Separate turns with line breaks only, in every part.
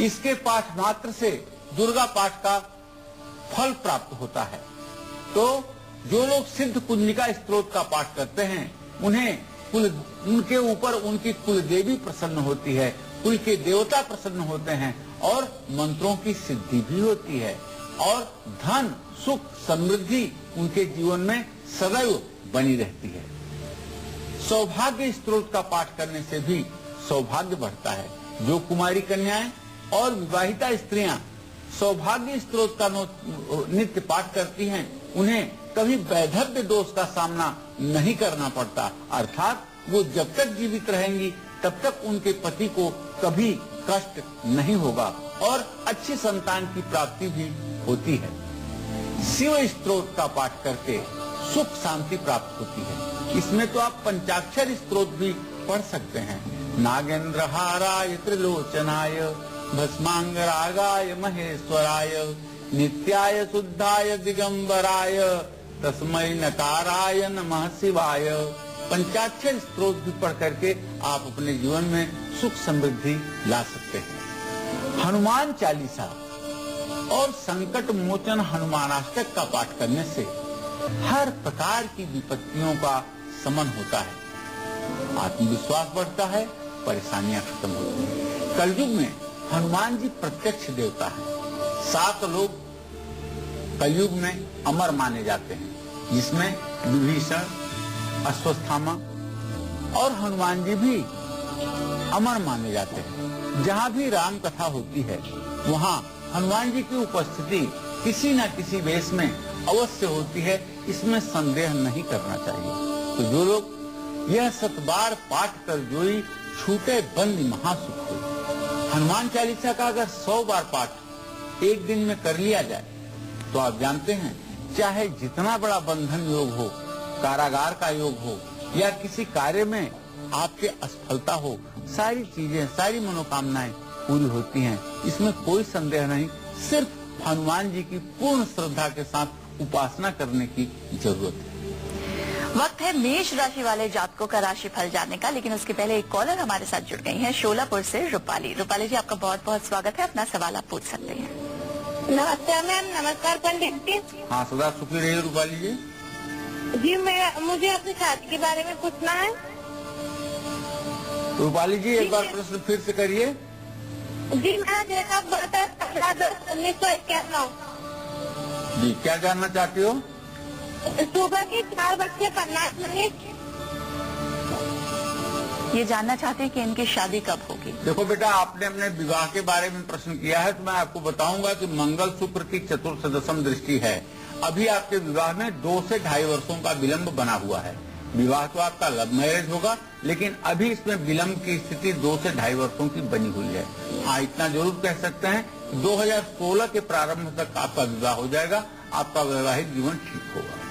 इसके पाठ मात्र से दुर्गा पाठ का फल प्राप्त होता है। तो जो लोग सिद्ध कुंजिका स्तोत्र का पाठ करते हैं उनके ऊपर उनकी कुल देवी प्रसन्न होती है, कुल के देवता प्रसन्न होते हैं और मंत्रों की सिद्धि भी होती है और धन सुख समृद्धि उनके जीवन में सदैव बनी रहती है। सौभाग्य स्तोत्र का पाठ करने से भी सौभाग्य बढ़ता है। जो कुमारी कन्याएं और विवाहिता स्त्रियां सौभाग्य स्तोत्र का नित्य पाठ करती हैं, उन्हें कभी वैधव्य दोष का सामना नहीं करना पड़ता, अर्थात वो जब तक जीवित रहेंगी तब तक उनके पति को कभी कष्ट नहीं होगा और अच्छी संतान की प्राप्ति भी होती है। शिव स्तोत्र का पाठ करके सुख शांति प्राप्त होती है। इसमें तो आप पंचाक्षर स्तोत्र भी पढ़ सकते हैं। नागेंद्र हाराय त्रिलोचनाय भस्मांगरागाय महेश्वराय नित्याय शुद्धाय दिगंबराय तस्मै नकाराय नमः शिवाय। पंचाक्षर स्तोत्र भी पढ़ करके आप अपने जीवन में सुख समृद्धि ला सकते हैं। हनुमान चालीसा और संकट मोचन हनुमानाष्टक का पाठ करने से हर प्रकार की विपत्तियों का शमन होता है, आत्मविश्वास बढ़ता है, परेशानियां खत्म होती हैं। कलयुग में हनुमान जी प्रत्यक्ष देवता हैं। 7 लोग कलयुग में अमर माने जाते हैं, जिसमें विभीषण, अश्वत्थामा और हनुमान जी भी अमर माने जाते हैं। जहाँ भी राम कथा होती है वहाँ हनुमान जी की उपस्थिति किसी न किसी वेश में अवश्य होती है, इसमें संदेह नहीं करना चाहिए। तो जो लोग यह 7 बार पाठ कर जोई छूटे बंद महासुख हुई। हनुमान चालीसा का अगर 100 बार पाठ एक दिन में कर लिया जाए तो आप जानते हैं चाहे जितना बड़ा बंधन योग हो, कारागार का योग हो या किसी कार्य में आपके असफलता हो, सारी चीजें, सारी मनोकामनाएं पूरी होती हैं। इसमें कोई संदेह नहीं। सिर्फ हनुमान जी की पूर्ण श्रद्धा के साथ उपासना करने की जरूरत है।
वक्त है मेष राशि वाले जातकों का राशिफल जानने का, लेकिन उसके पहले एक कॉलर हमारे साथ जुड़ गई हैं शोलापुर से रूपाली। रूपाली जी, आपका बहुत बहुत स्वागत है, अपना सवाल आप पूछ सकते हैं।
नमस्ते मैम। नमस्कार पंडित जी।
हाँ, सदा सुखी रहिए रूपाली जी।
जी मुझे अपनी शादी के बारे में पूछना है।
रूपाली जी, एक बार प्रश्न फिर से करिए।
जी, मेरा डेट ऑफ बर्थ है 1991।
जी, क्या जानना चाहती हो?
सुबह के 4:50।
ये जानना चाहते हैं कि इनकी शादी कब होगी।
देखो बेटा, आपने अपने विवाह के बारे में प्रश्न किया है तो मैं आपको बताऊंगा कि मंगल शुक्र की चतुर्थ दशम दृष्टि है। अभी आपके विवाह में 2 से 2.5 वर्षों का विलंब बना हुआ है। विवाह तो आपका लव मैरिज होगा, लेकिन अभी इसमें विलंब की स्थिति 2 से 2.5 वर्षों की बनी हुई है। हाँ, इतना जरूर कह सकते हैं 2016 के प्रारंभ तक आपका विवाह हो जाएगा, आपका वैवाहिक जीवन ठीक होगा।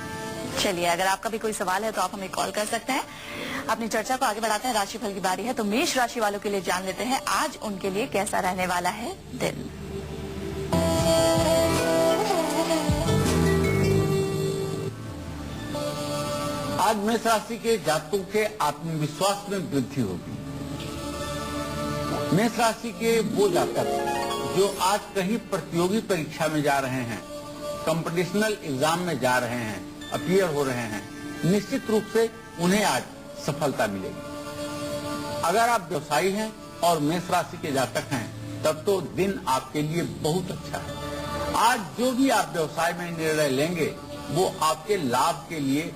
चलिए, अगर आपका भी कोई सवाल है तो आप हमें कॉल कर सकते हैं। अपनी चर्चा को आगे बढ़ाते हैं। राशिफल की बारी है, तो मेष राशि वालों के लिए जान लेते हैं आज उनके लिए कैसा रहने वाला है दिन।
आज मेष राशि के जातकों के आत्मविश्वास में वृद्धि होगी। मेष राशि के वो जातक जो आज कहीं प्रतियोगी परीक्षा में जा रहे हैं, कंपटीशनल एग्जाम में जा रहे हैं, अपीयर हो रहे हैं, निश्चित रूप से उन्हें आज सफलता मिलेगी। अगर आप व्यवसायी हैं और मेष राशि के जातक हैं तब तो दिन आपके लिए बहुत अच्छा है। आज जो भी आप व्यवसाय में निर्णय लेंगे वो आपके लाभ के लिए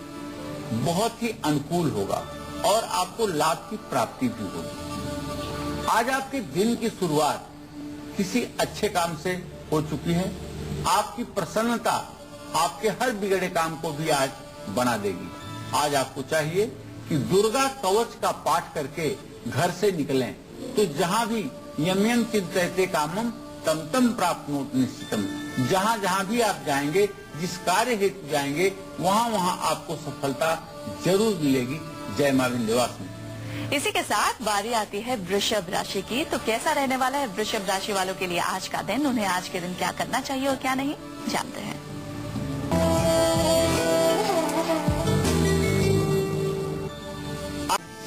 बहुत ही अनुकूल होगा और आपको लाभ की प्राप्ति भी होगी। आज आपके दिन की शुरुआत किसी अच्छे काम से हो चुकी है। आपकी प्रसन्नता आपके हर बिगड़े काम को भी आज बना देगी। आज आपको चाहिए कि दुर्गा कवच का पाठ करके घर से निकलें, तो जहां भी यम यम चिंतयते कामम तम तम प्राप्नोति निश्चितम। जहां जहां भी आप जाएंगे, जिस कार्य हेतु जाएंगे, वहां वहां आपको सफलता जरूर मिलेगी। जय मां विंध्यवासिनी।
इसी के साथ बारी आती है वृषभ राशि की। तो कैसा रहने वाला है वृषभ राशि वालों के लिए आज का दिन, उन्हें आज के दिन क्या करना चाहिए और क्या नहीं, जानते हैं।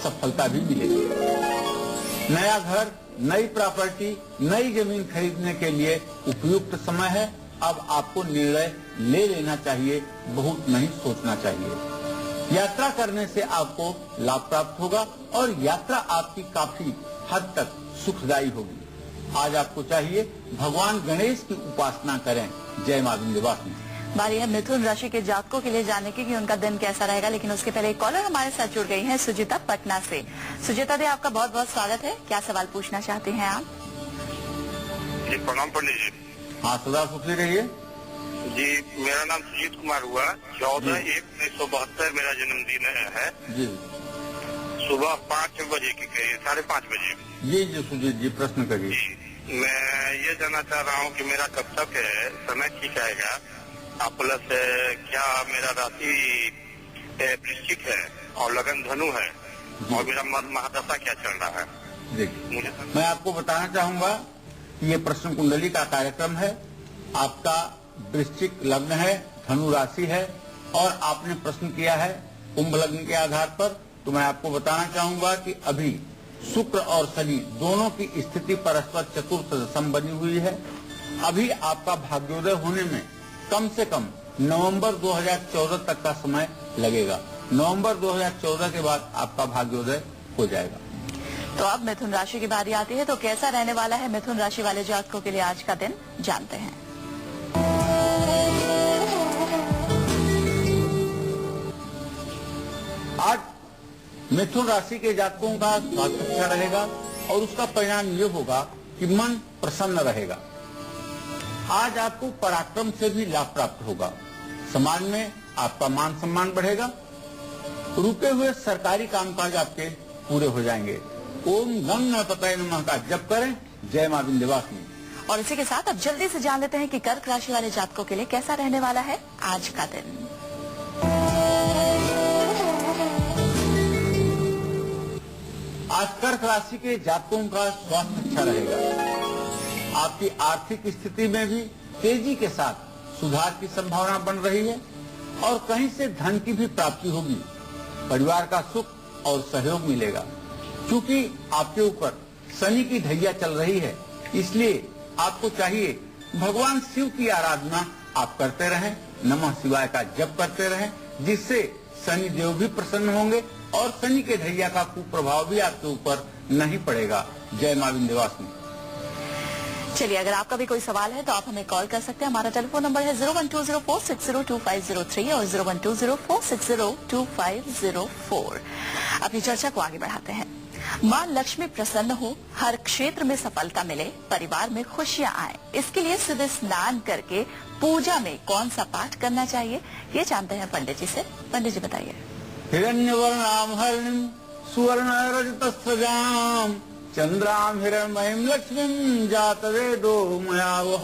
सफलता भी मिलेगी, नया घर, नई प्रॉपर्टी, नई जमीन खरीदने के लिए उपयुक्त समय है। अब आपको निर्णय ले लेना चाहिए, बहुत नहीं सोचना चाहिए। यात्रा करने से आपको लाभ प्राप्त होगा और यात्रा आपकी काफी हद तक सुखदायी होगी। आज आपको चाहिए भगवान गणेश की उपासना करें। जय मां विंध्यवासिनी।
बारी है मिथुन राशि के जातकों के लिए जानने की कि उनका दिन कैसा रहेगा, लेकिन उसके पहले एक कॉलर हमारे साथ जुड़ गई हैं सुजीता पटना से। सुजीता दी, आपका बहुत बहुत स्वागत है। क्या सवाल पूछना चाहते हैं आप?
जी प्रणाम पंडित जी।
हाँ, सदा सुखी रहिए।
जी मेरा नाम सुजीत कुमार हुआ। 14/1/1972 मेरा जन्मदिन है
जी।
सुबह 5 बजे के करीब, 5:30 बजे।
जी सुजीत जी, प्रश्न करिए।
जी मैं ये जानना चाह रहा हूँ कि मेरा कब तक है समय ठीक आएगा, प्लस क्या मेरा राशि वृश्चिक है और लगन धनु है, और मेरा महादशा क्या चल रहा है।
देखिए, मैं आपको बताना चाहूंगा कि ये प्रश्न कुंडली का कार्यक्रम है। आपका वृश्चिक लग्न है, धनु राशि है और आपने प्रश्न किया है कुंभ लग्न के आधार पर। तो मैं आपको बताना चाहूंगा कि अभी शुक्र और शनि दोनों की स्थिति परस्पर चतुर्थ दशम बनी हुई है। अभी आपका भाग्योदय होने में कम से कम नवंबर 2014 तक का समय लगेगा। नवंबर 2014 के बाद आपका भाग्योदय हो जाएगा।
तो अब मिथुन राशि की बारी आती है, तो कैसा रहने वाला है मिथुन राशि वाले जातकों के लिए आज का दिन, जानते हैं।
आज मिथुन राशि के जातकों का स्वास्थ्य अच्छा रहेगा और उसका परिणाम ये होगा कि मन प्रसन्न रहेगा। आज आपको पराक्रम से भी लाभ प्राप्त होगा। समाज में आपका मान सम्मान बढ़ेगा। रुके हुए सरकारी कामकाज आपके पूरे हो जाएंगे। ओम गंग गणपतये नमः का जप करें। जय मां विंध्यवासिनी।
और इसी के साथ अब जल्दी से जान लेते हैं कि कर्क राशि वाले जातकों के लिए कैसा रहने वाला है आज का दिन।
आज कर्क राशि के जातकों का स्वास्थ्य अच्छा रहेगा। आपकी आर्थिक स्थिति में भी तेजी के साथ सुधार की संभावना बन रही है और कहीं से धन की भी प्राप्ति होगी। परिवार का सुख और सहयोग मिलेगा। क्योंकि आपके ऊपर शनि की ढैया चल रही है, इसलिए आपको चाहिए भगवान शिव की आराधना आप करते रहें, नमः शिवाय का जप करते रहें, जिससे शनि देव भी प्रसन्न होंगे और शनि के ढैया का कुप्रभाव भी आपके ऊपर नहीं पड़ेगा। जय मां विंध्यवासिनी।
चलिए, अगर आपका भी कोई सवाल है तो आप हमें कॉल कर सकते हैं। हमारा टेलीफोन नंबर है 01204602503 और 01204602504। अपनी चर्चा को आगे बढ़ाते हैं। मां लक्ष्मी प्रसन्न हो, हर क्षेत्र में सफलता मिले, परिवार में खुशियां आए, इसके लिए सुबह स्नान करके पूजा में कौन सा पाठ करना चाहिए, ये जानते हैं पंडित जी से। पंडित जी बताइए।
हिरण्यवर्णाम हरिणीम सुवर्ण रजतस्रजाम चंद्राम हिरण्मयीम लक्ष्मीम जातवेदो मयावह।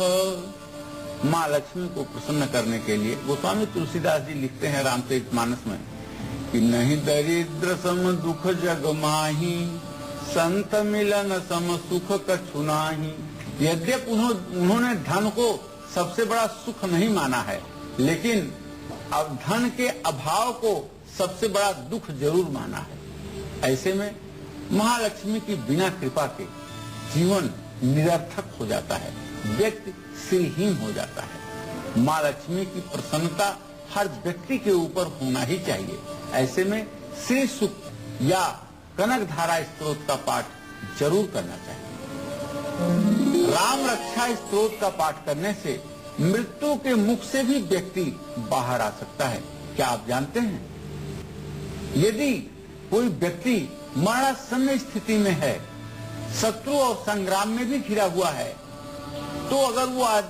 माँ लक्ष्मी को प्रसन्न करने के लिए गोस्वामी तुलसीदास जी लिखते हैं रामचरितमानस में कि नहीं दरिद्र सम दुख जग माही, संत मिलन सम सुख कछु नाही। यद्यप उन्होंने धन को सबसे बड़ा सुख नहीं माना है, लेकिन अब धन के अभाव को सबसे बड़ा दुख जरूर माना है। ऐसे में महालक्ष्मी की बिना कृपा के जीवन निरर्थक हो जाता है, व्यक्ति श्रीहीन हो जाता है। माँ लक्ष्मी की प्रसन्नता हर व्यक्ति के ऊपर होना ही चाहिए। ऐसे में श्री सूक्त या कनक धारा स्तोत्र का पाठ जरूर करना चाहिए। राम रक्षा स्तोत्र का पाठ करने से मृत्यु के मुख से भी व्यक्ति बाहर आ सकता है। क्या आप जानते हैं, यदि कोई व्यक्ति मरणासन्न स्थिति में है, शत्रु और संग्राम में भी घिरा हुआ है, तो अगर वो आज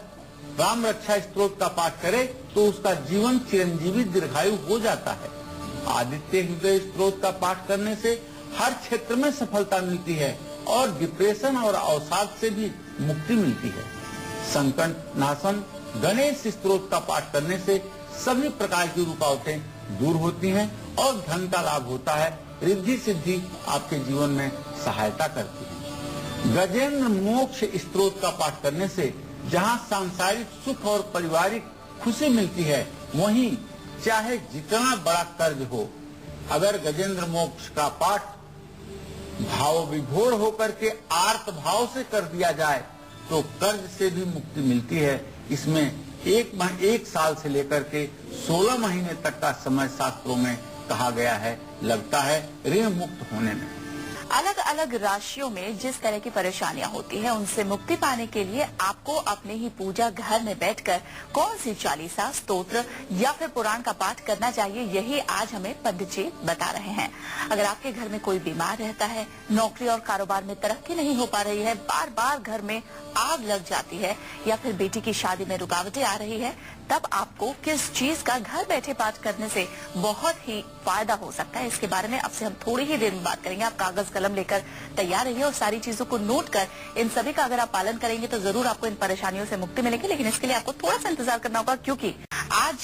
राम रक्षा स्तोत्र का पाठ करे तो उसका जीवन चिरंजीवी दीर्घायु हो जाता है। आदित्य हृदय स्तोत्र का पाठ करने से हर क्षेत्र में सफलता मिलती है और डिप्रेशन और अवसाद से भी मुक्ति मिलती है। संकट नाशन गणेश स्तोत्र का पाठ करने से सभी प्रकार की रुकावटें दूर होती हैं और धन का लाभ होता है। रिद्धि सिद्धि आपके जीवन में सहायता करती है। गजेंद्र मोक्ष स्तोत्र का पाठ करने से जहां सांसारिक सुख और पारिवारिक खुशी मिलती है, वहीं चाहे जितना बड़ा कर्ज हो, अगर गजेंद्र मोक्ष का पाठ भाव विभोर होकर के आर्त भाव से कर दिया जाए तो कर्ज से भी मुक्ति मिलती है। इसमें एक साल से लेकर के 16 महीने तक का समय शास्त्रों में कहा गया है, लगता है ऋण मुक्त होने में।
अलग अलग राशियों में जिस तरह की परेशानियां होती हैं, उनसे मुक्ति पाने के लिए आपको अपने ही पूजा घर में बैठकर कौन सी चालीसा, स्तोत्र या फिर पुराण का पाठ करना चाहिए, यही आज हमें पंडित जी बता रहे हैं। अगर आपके घर में कोई बीमार रहता है, नौकरी और कारोबार में तरक्की नहीं हो पा रही है, बार बार घर में आग लग जाती है या फिर बेटी की शादी में रुकावटें आ रही है, तब आपको किस चीज का घर बैठे पाठ करने से बहुत ही फायदा हो सकता है, इसके बारे में अब से हम थोड़ी ही देर में बात करेंगे। आप कागज कलम लेकर तैयार रहिए और सारी चीजों को नोट कर इन सभी का अगर आप पालन करेंगे तो जरूर आपको इन परेशानियों से मुक्ति मिलेगी। लेकिन इसके लिए आपको थोड़ा सा इंतजार करना होगा, क्योंकि आज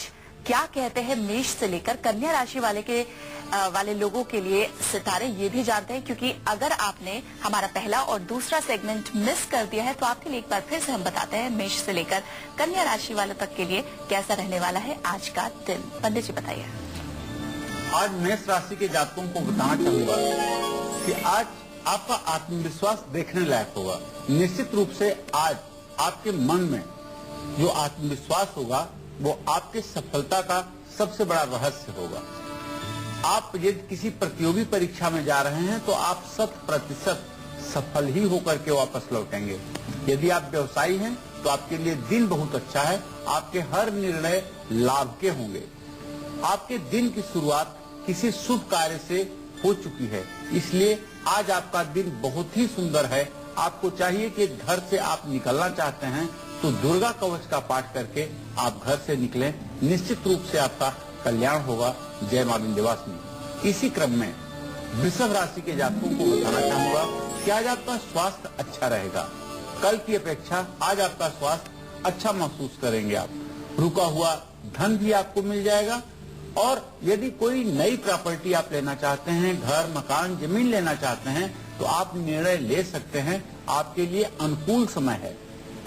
क्या कहते हैं मेष से लेकर कन्या राशि वाले लोगों के लिए सितारे ये भी जानते हैं, क्योंकि अगर आपने हमारा पहला और दूसरा सेगमेंट मिस कर दिया है तो आपके लिए एक बार फिर से हम बताते हैं मेष से लेकर कन्या राशि वालों तक के लिए कैसा रहने वाला है आज का दिन। पंडित जी बताइए।
आज मेष राशि के जातकों को बताना चाहूंगा कि आज आपका आत्मविश्वास देखने लायक होगा। निश्चित रूप से आज आपके मन में जो आत्मविश्वास होगा वो आपके सफलता का सबसे बड़ा रहस्य होगा। आप यदि किसी प्रतियोगी परीक्षा में जा रहे हैं तो आप 100% सफल ही होकर के वापस लौटेंगे। यदि आप व्यवसायी हैं तो आपके लिए दिन बहुत अच्छा है, आपके हर निर्णय लाभ के होंगे। आपके दिन की शुरुआत किसी शुभ कार्य से हो चुकी है, इसलिए आज आपका दिन बहुत ही सुंदर है। आपको चाहिए कि घर से आप निकलना चाहते हैं तो दुर्गा कवच का पाठ करके आप घर से निकलें, निश्चित रूप से आपका कल्याण होगा। जय मां विंध्यवासिनी। इसी क्रम में वृषभ राशि के जातकों को बताना चाहूंगा कि आज आपका स्वास्थ्य अच्छा रहेगा। कल की अपेक्षा आज आपका स्वास्थ्य अच्छा महसूस करेंगे आप। रुका हुआ धन भी आपको मिल जाएगा और यदि कोई नई प्रॉपर्टी आप लेना चाहते हैं, घर, मकान, जमीन लेना चाहते हैं तो आप निर्णय ले सकते हैं। आपके लिए अनुकूल समय है।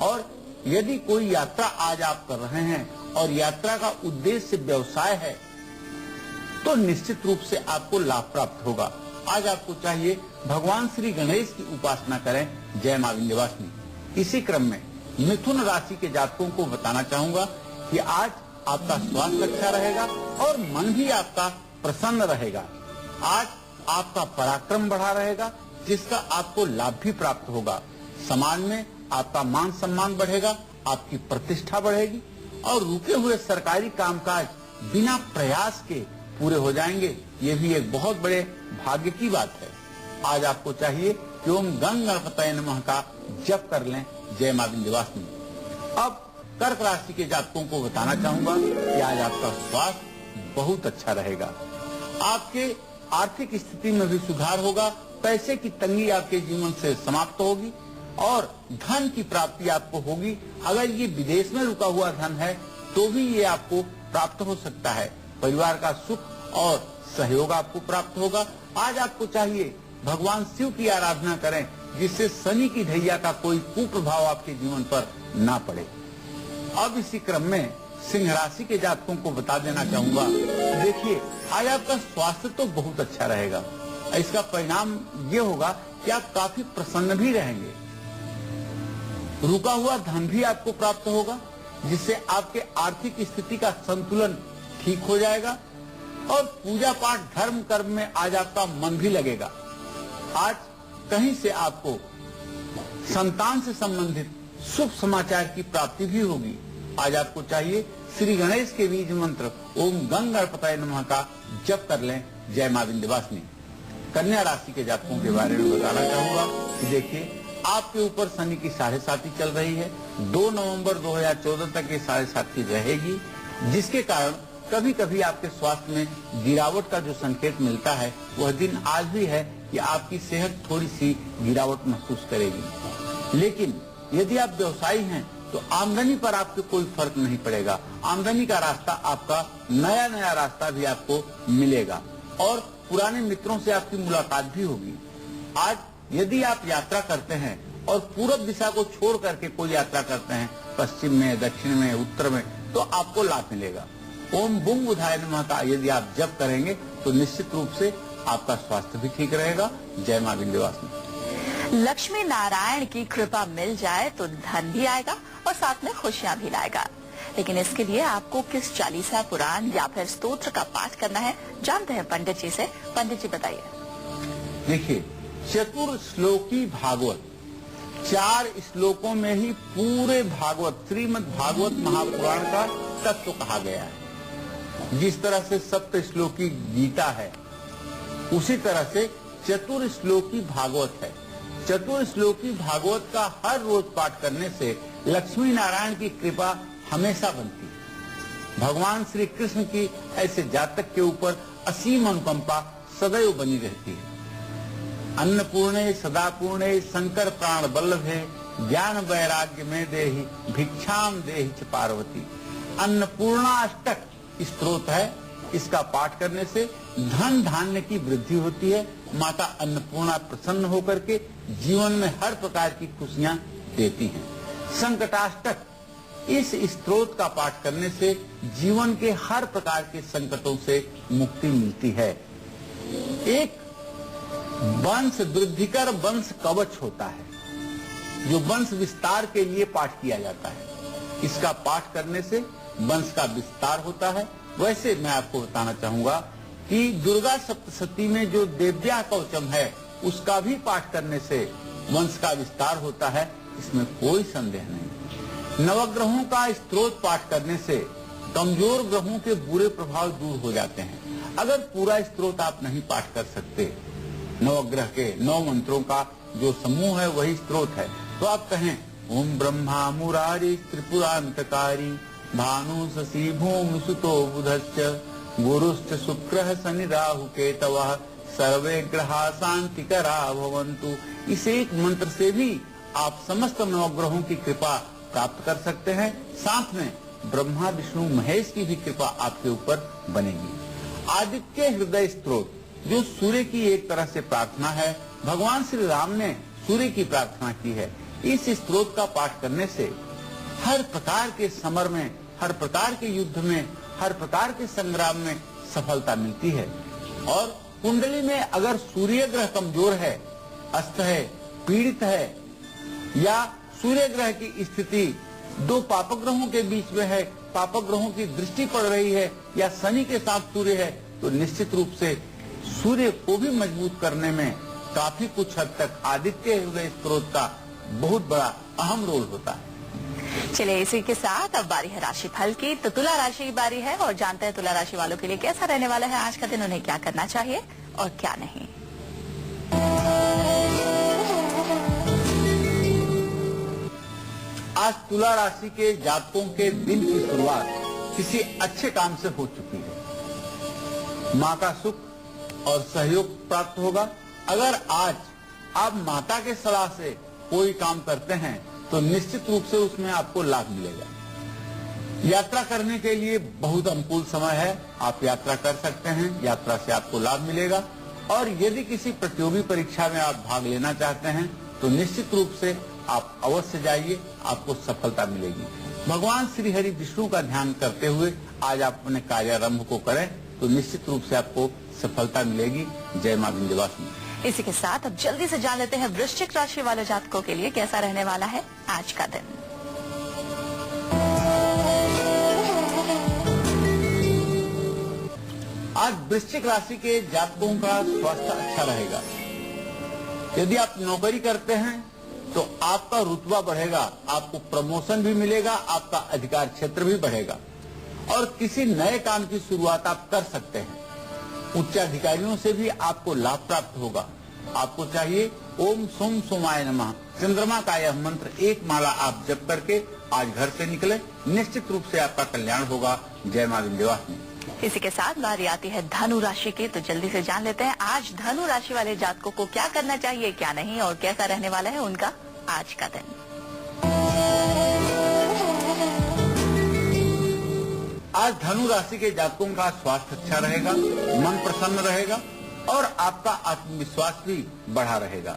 और यदि कोई यात्रा आज आप कर रहे हैं और यात्रा का उद्देश्य व्यवसाय है तो निश्चित रूप से आपको लाभ प्राप्त होगा। आज आपको चाहिए भगवान श्री गणेश की उपासना करें। जय मां विंध्यवासिनी। इसी क्रम में मिथुन राशि के जातकों को बताना चाहूंगा कि आज आपका स्वास्थ्य अच्छा रहेगा और मन भी आपका प्रसन्न रहेगा। आज आपका पराक्रम बढ़ा रहेगा, जिसका आपको लाभ भी प्राप्त होगा। समाज में आपका मान सम्मान बढ़ेगा, आपकी प्रतिष्ठा बढ़ेगी और रुके हुए सरकारी कामकाज बिना प्रयास के पूरे हो जाएंगे। ये भी एक बहुत बड़े भाग्य की बात है। आज आपको चाहिए कि ओम गंग गणपतये नमः का जप कर लें। जय मां विंध्यवासिनी। अब कर्क राशि के जातकों को बताना चाहूंगा कि आज आपका स्वास्थ्य बहुत अच्छा रहेगा। आपके आर्थिक स्थिति में भी सुधार होगा, पैसे की तंगी आपके जीवन से समाप्त होगी और धन की प्राप्ति आपको होगी। अगर ये विदेश में रुका हुआ धन है तो भी ये आपको प्राप्त हो सकता है। परिवार का सुख और सहयोग आपको प्राप्त होगा। आज आपको चाहिए भगवान शिव की आराधना करें, जिससे शनि की ढैया का कोई कुप्रभाव आपके जीवन पर ना पड़े। अब इसी क्रम में सिंह राशि के जातकों को बता देना चाहूंगा, देखिए आज आपका स्वास्थ्य तो बहुत अच्छा रहेगा। इसका परिणाम ये होगा कि आप काफी प्रसन्न भी रहेंगे। रुका हुआ धन भी आपको प्राप्त होगा, जिससे आपके आर्थिक स्थिति का संतुलन ठीक हो जाएगा और पूजा पाठ, धर्म कर्म में आज आपका मन भी लगेगा। आज कहीं से आपको संतान से संबंधित शुभ समाचार की प्राप्ति भी होगी। आज आपको चाहिए श्री गणेश के बीज मंत्र ओम गंग गणपतये नमः का जप कर लें। जय मां विंध्यवासिनी। कन्या राशि के जातकों के बारे में बताना चाहूंगा कि देखिए आपके ऊपर शनि की 7.5 चल रही है। 2 नवंबर 2014 तक ये 7.5 रहेगी, जिसके कारण कभी कभी आपके स्वास्थ्य में गिरावट का जो संकेत मिलता है वह दिन आज भी है कि आपकी सेहत थोड़ी सी गिरावट महसूस करेगी। लेकिन यदि आप व्यवसायी हैं तो आमदनी पर आपको कोई फर्क नहीं पड़ेगा। आमदनी का रास्ता आपका नया रास्ता भी आपको मिलेगा और पुराने मित्रों से आपकी मुलाकात भी होगी। आज यदि आप यात्रा करते हैं और पूरब दिशा को छोड़ करके कोई यात्रा करते हैं, पश्चिम में, दक्षिण में, उत्तर में, तो आपको लाभ मिलेगा। ओम बुंग बुधाय नमः का यदि आप जप करेंगे तो निश्चित रूप से आपका स्वास्थ्य भी ठीक रहेगा। जय मां विंध्यवासिनी।
लक्ष्मी नारायण की कृपा मिल जाए तो धन भी आएगा और साथ में खुशियां भी लाएगा। लेकिन इसके लिए आपको किस चालीसा, पुराण या फिर स्तोत्र का पाठ करना है, जानते हैं पंडित जी से। पंडित जी बताइए।
देखिए, चतुर्श्लोकी भागवत, 4 श्लोकों में ही पूरे भागवत, श्रीमद् भागवत महापुराण का तत्व कहा गया है। जिस तरह से 7 श्लोकी गीता है, उसी तरह से चतुर्श्लोकी भागवत है। चतुर्श्लोकी भागवत का हर रोज पाठ करने से लक्ष्मी नारायण की कृपा हमेशा बनती है। भगवान श्री कृष्ण की ऐसे जातक के ऊपर असीम अनुकंपा सदैव बनी रहती है। अन्नपूर्णे सदापूर्णे शंकर प्राण बल्लभे ज्ञान वैराग्य में देहि भिक्षाम देहि च पार्वती। अन्नपूर्णाष्टक स्त्रोत है। इसका पाठ करने से धन धान्य की वृद्धि होती है। माता अन्नपूर्णा प्रसन्न होकर के जीवन में हर प्रकार की खुशियां देती हैं। संकटाष्टक, इस स्त्रोत का पाठ करने से जीवन के हर प्रकार के संकटों से मुक्ति मिलती है। एक वंश वृद्धिकर वंश कवच होता है, जो वंश विस्तार के लिए पाठ किया जाता है। इसका पाठ करने से वंश का विस्तार होता है। वैसे मैं आपको बताना चाहूंगा कि दुर्गा सप्तशती में जो देव्या कवचम है, उसका भी पाठ करने से वंश का विस्तार होता है। इसमें कोई संदेह नहीं। नवग्रहों का स्तोत्र पाठ करने से कमजोर ग्रहों के बुरे प्रभाव दूर हो जाते हैं। अगर पूरा स्तोत्र आप नहीं पाठ कर सकते, नवग्रह के 9 मंत्रों का जो समूह है वही स्तोत्र है, तो आप कहें ओम ब्रह्मा मुरारी त्रिपुरांतकारी भानु शशि भूमि सुतो बुधश्च गुरुश्च शुक्रः शनि राहु केतवः सर्वे ग्रहा शांतिकरा भवन्तु। इस एक मंत्र से भी आप समस्त नवग्रहों की कृपा प्राप्त कर सकते हैं। साथ में ब्रह्मा विष्णु महेश की भी कृपा आपके ऊपर बनेगी। आदित्य हृदय स्तोत्र, जो सूर्य की एक तरह से प्रार्थना है, भगवान श्री राम ने सूर्य की प्रार्थना की है। इस स्तोत्र का पाठ करने से हर प्रकार के समर में, हर प्रकार के युद्ध में, हर प्रकार के संग्राम में सफलता मिलती है। और कुंडली में अगर सूर्य ग्रह कमजोर है, अस्त है, पीड़ित है, या सूर्य ग्रह की स्थिति 2 पापग्रहों के बीच में है, पापग्रहों की दृष्टि पड़ रही है, या शनि के साथ सूर्य है, तो निश्चित रूप से सूर्य को भी मजबूत करने में काफी कुछ हद तक आदित्य हृदय स्तोत्र का बहुत बड़ा अहम रोल होता है।
चलिए, इसी के साथ अब बारी है राशिफल की। तो तुला राशि की बारी है और जानते हैं तुला राशि वालों के लिए कैसा रहने वाला है आज का दिन, उन्हें क्या करना चाहिए और क्या नहीं।
आज तुला राशि के जातकों के दिन की शुरुआत किसी अच्छे काम से हो चुकी है। माँ का सुख और सहयोग प्राप्त होगा। अगर आज आप माता के सलाह से कोई काम करते हैं तो निश्चित रूप से उसमें आपको लाभ मिलेगा। यात्रा करने के लिए बहुत अनुकूल समय है, आप यात्रा कर सकते हैं। यात्रा से आपको लाभ मिलेगा। और यदि किसी प्रतियोगी परीक्षा में आप भाग लेना चाहते हैं तो निश्चित रूप से आप अवश्य जाइए, आपको सफलता मिलेगी। भगवान श्री हरि विष्णु का ध्यान करते हुए आज आप अपने कार्यारंभ को करें तो निश्चित रूप से आपको सफलता मिलेगी। जय मां विंध्यवासिनी।
इसी के साथ अब जल्दी से जान लेते हैं वृश्चिक राशि वाले जातकों के लिए कैसा रहने वाला है आज का दिन।
आज वृश्चिक राशि के जातकों का स्वास्थ्य अच्छा रहेगा। यदि आप नौकरी करते हैं तो आपका रुतबा बढ़ेगा, आपको प्रमोशन भी मिलेगा, आपका अधिकार क्षेत्र भी बढ़ेगा और किसी नए काम की शुरुआत आप कर सकते हैं। उच्च अधिकारियों से भी आपको लाभ प्राप्त होगा। आपको चाहिए ओम सोम सोमाय नमः, चंद्रमा का यह मंत्र 1 माला आप जप करके आज घर से निकले, निश्चित रूप से आपका कल्याण होगा। जय मां विंध्यवासिनी।
इसी के साथ बारी आती है धनु राशि की। तो जल्दी से जान लेते हैं आज धनु राशि वाले जातकों को क्या करना चाहिए, क्या नहीं, और कैसा रहने वाला है उनका आज का दिन।
आज धनु राशि के जातकों का स्वास्थ्य अच्छा रहेगा, मन प्रसन्न रहेगा और आपका आत्मविश्वास भी बढ़ा रहेगा।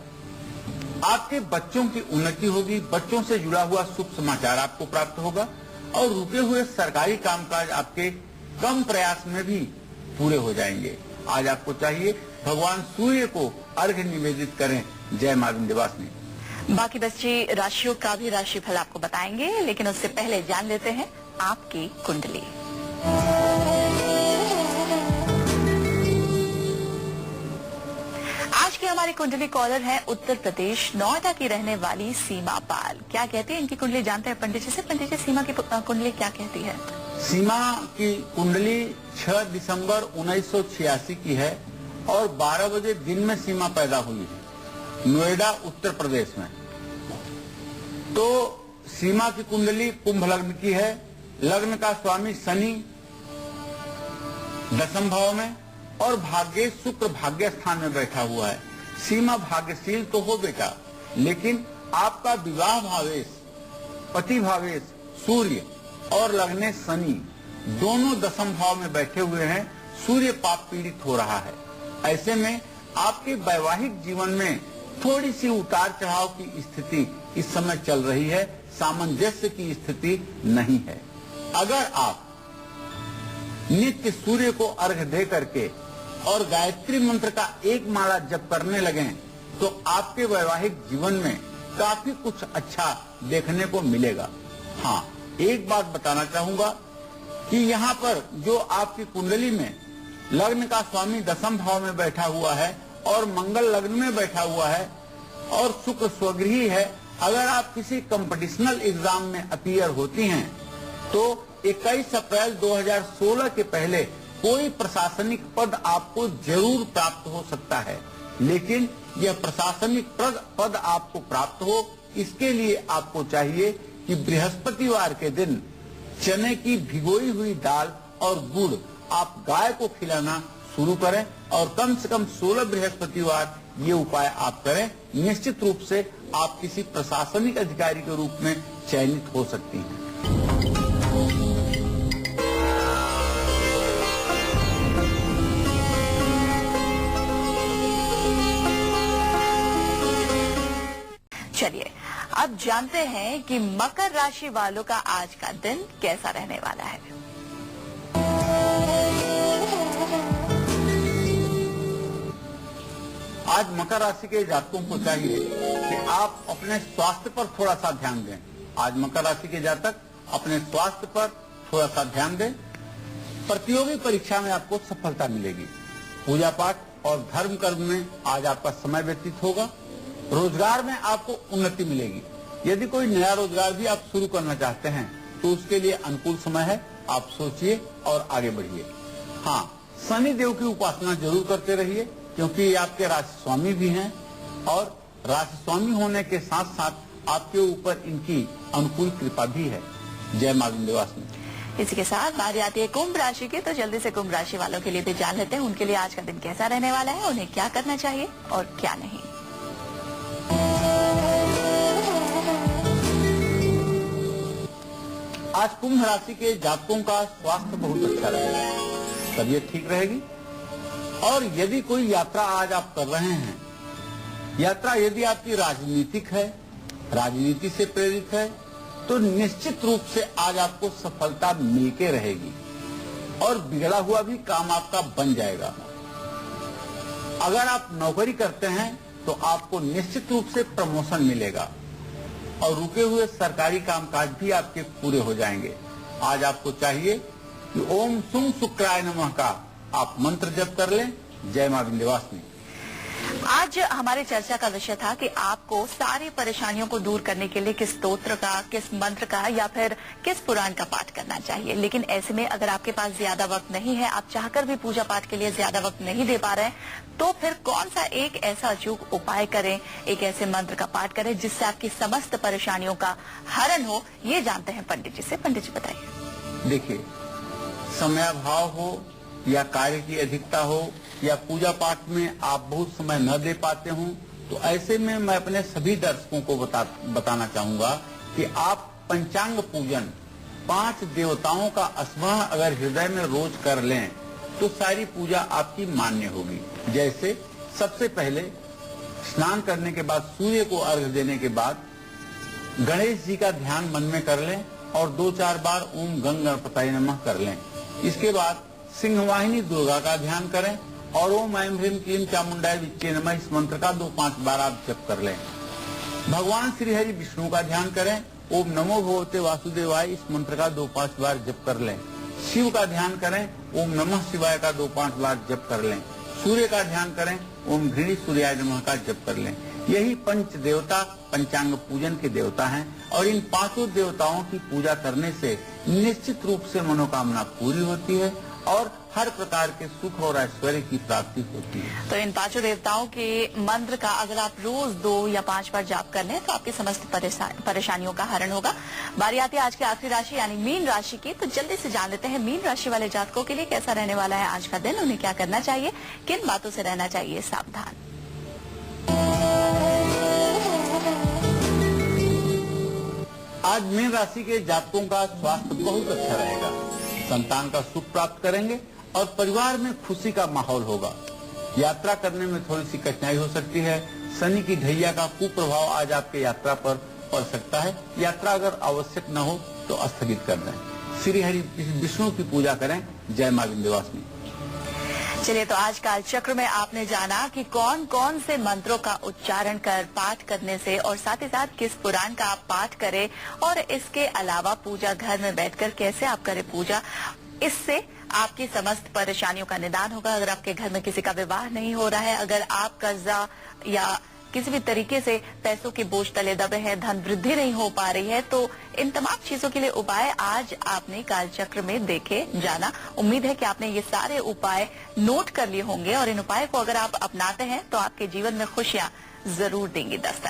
आपके बच्चों की उन्नति होगी, बच्चों से जुड़ा हुआ शुभ समाचार आपको प्राप्त होगा और रुके हुए सरकारी कामकाज आपके कम प्रयास में भी पूरे हो जाएंगे। आज आपको चाहिए भगवान सूर्य को अर्घ्य निवेदित करें। जय मां विंध्यवासिनी।
बाकी बच्चे राशियों का भी राशिफल आपको बताएंगे, लेकिन उससे पहले जान लेते हैं आपकी कुंडली। आज की हमारी कुंडली कॉलर है उत्तर प्रदेश नोएडा की रहने वाली सीमा पाल। क्या कहती है इनकी कुंडली, जानते हैं पंडित जी से। पंडित जी, सीमा की कुंडली क्या कहती है?
सीमा की कुंडली 6 दिसंबर 1986 की है और 12 बजे दिन में सीमा पैदा हुई है, नोएडा उत्तर प्रदेश में। तो सीमा की कुंडली कुंभ लग्न की है। लग्न का स्वामी शनि 10वें भाव में और भाग्य शुक्र भाग्य स्थान में बैठा हुआ है। सीमा भाग्यशील तो हो बेटा, लेकिन आपका विवाह भावेश, पति भावेश सूर्य और लग्ने शनि दोनों 10वें भाव में बैठे हुए हैं। सूर्य पाप पीड़ित हो रहा है। ऐसे में आपके वैवाहिक जीवन में थोड़ी सी उतार चढ़ाव की स्थिति इस समय चल रही है, सामंजस्य की स्थिति नहीं है। अगर आप नित्य सूर्य को अर्घ्य दे करके और गायत्री मंत्र का एक माला जप करने लगे तो आपके वैवाहिक जीवन में काफी कुछ अच्छा देखने को मिलेगा। हाँ, एक बात बताना चाहूंगा कि यहाँ पर जो आपकी कुंडली में लग्न का स्वामी 10वें भाव में बैठा हुआ है और मंगल लग्न में बैठा हुआ है और शुक्र स्वगृही है। अगर आप किसी कंपटीशनल एग्जाम में अपीयर होती हैं तो 21 अप्रैल 2016 के पहले कोई प्रशासनिक पद आपको जरूर प्राप्त हो सकता है, लेकिन यह प्रशासनिक पद आपको प्राप्त हो इसके लिए आपको चाहिए कि बृहस्पतिवार के दिन चने की भिगोई हुई दाल और गुड़ आप गाय को खिलाना शुरू करें और कम से कम 16 बृहस्पतिवार ये उपाय आप करें। निश्चित रूप से आप किसी प्रशासनिक अधिकारी के रूप में चयनित हो सकती हैं।
चलिए अब जानते हैं कि मकर राशि वालों का आज का दिन कैसा रहने वाला है।
आज मकर राशि के जातकों को चाहिए कि आप अपने स्वास्थ्य पर थोड़ा सा ध्यान दें। आज मकर राशि के जातक अपने स्वास्थ्य पर थोड़ा सा ध्यान दें। प्रतियोगी परीक्षा में आपको सफलता मिलेगी। पूजा पाठ और धर्म कर्म में आज आपका समय व्यतीत होगा। रोजगार में आपको उन्नति मिलेगी। यदि कोई नया रोजगार भी आप शुरू करना चाहते हैं तो उसके लिए अनुकूल समय है। आप सोचिए और आगे बढ़िए। हाँ, शनि देव की उपासना जरूर करते रहिए क्योंकि ये आपके राशि स्वामी भी हैं और राशि स्वामी होने के साथ साथ आपके ऊपर इनकी अनुकूल कृपा भी है। जय मां विंध्यवासिनी।
इसी के साथ बारी आती है कुंभ राशि की, तो जल्दी से कुंभ राशि वालों के लिए भी जान लेते हैं उनके लिए आज का दिन कैसा रहने वाला है, उन्हें क्या करना चाहिए और क्या नहीं।
आज कुंभ राशि के जातकों का स्वास्थ्य बहुत अच्छा रहेगा, तबीयत ठीक रहेगी। और यदि कोई यात्रा आज आप कर रहे हैं, यात्रा यदि आपकी राजनीतिक है, राजनीति से प्रेरित है, तो निश्चित रूप से आज आपको सफलता मिलके रहेगी और बिगड़ा हुआ भी काम आपका बन जाएगा। अगर आप नौकरी करते हैं तो आपको निश्चित रूप से प्रमोशन मिलेगा और रुके हुए सरकारी कामकाज भी आपके पूरे हो जाएंगे। आज आपको चाहिए कि ओम सुम शुक्राय नमः का आप मंत्र जप कर लें। जय मां विंध्यवासिनी।
आज हमारी चर्चा का विषय था कि आपको सारी परेशानियों को दूर करने के लिए किस स्तोत्र का, किस मंत्र का या फिर किस पुराण का पाठ करना चाहिए। लेकिन ऐसे में अगर आपके पास ज्यादा वक्त नहीं है, आप चाहकर भी पूजा पाठ के लिए ज्यादा वक्त नहीं दे पा रहे हैं, तो फिर कौन सा एक ऐसा अचूक उपाय करें, एक ऐसे मंत्र का पाठ करें जिससे आपकी समस्त परेशानियों का हरण हो, ये जानते हैं पंडित जी से। पंडित जी बताइए।
देखिए, समयाभाव हो या कार्य की अधिकता हो या पूजा पाठ में आप बहुत समय न दे पाते हों, तो ऐसे में मैं अपने सभी दर्शकों को बताना चाहूंगा कि आप पंचांग पूजन 5 देवताओं का स्मरण अगर हृदय में रोज कर लें तो सारी पूजा आपकी मान्य होगी। जैसे सबसे पहले स्नान करने के बाद, सूर्य को अर्घ्य देने के बाद गणेश जी का ध्यान मन में कर लें और 2-4 बार ओम गंग गणपताय नमः कर लें। इसके बाद सिंहवाहिनी दुर्गा का ध्यान करें और ओम ऐं ह्रीं क्लीं चामुंडाय विच्चे नमः इस मंत्र का 2-5 बार आप जप कर लें। भगवान श्री हरि विष्णु का ध्यान करें। ओम नमो भगवते वासुदेवाय इस मंत्र का 2-5 बार जप कर लें। शिव का ध्यान करें। ओम नमः शिवाय का 2-5 बार जप कर लें। सूर्य का ध्यान करें। ओम घृणी सूर्याय नमः का जप कर लें। यही पंच देवता पंचांग पूजन के देवता हैं और इन पांचों देवताओं की पूजा करने से निश्चित रूप से मनोकामना पूरी होती है और हर प्रकार के सुख और ऐश्वर्य की प्राप्ति होती है।
तो इन पांचों देवताओं के मंत्र का अगर आप रोज 2 या 5 बार जाप कर लें तो आपकी समस्त परेशानियों का हरण होगा। बारी आती है आज की आखिरी राशि यानी मीन राशि की। तो जल्दी से जान लेते हैं मीन राशि वाले जातकों के लिए कैसा रहने वाला है आज का दिन, उन्हें क्या करना चाहिए, किन बातों से रहना चाहिए सावधान।
आज मीन राशि के जातकों का स्वास्थ्य बहुत अच्छा रहेगा। संतान का सुख प्राप्त करेंगे और परिवार में खुशी का माहौल होगा। यात्रा करने में थोड़ी सी कठिनाई हो सकती है। शनि की ढैया का कुप्रभाव आज आपके यात्रा पर पड़ सकता है। यात्रा अगर आवश्यक न हो तो स्थगित कर दें। श्री हरि विष्णु की पूजा करें। जय मां विंध्यवासिनी।
चलिए, तो आज काल चक्र में आपने जाना कि कौन कौन से मंत्रों का उच्चारण कर पाठ करने से और साथ ही साथ किस पुराण का आप पाठ करें और इसके अलावा पूजा घर में बैठकर कैसे आप करें पूजा। इससे आपकी समस्त परेशानियों का निदान होगा। अगर आपके घर में किसी का विवाह नहीं हो रहा है, अगर आप कर्जा या किसी भी तरीके से पैसों के बोझ तले दबे हैं, धन वृद्धि नहीं हो पा रही है, तो इन तमाम चीजों के लिए उपाय आज आपने कालचक्र में देखे जाना। उम्मीद है कि आपने ये सारे उपाय नोट कर लिए होंगे और इन उपाय को अगर आप अपनाते हैं तो आपके जीवन में खुशियां जरूर देंगी दस्तक।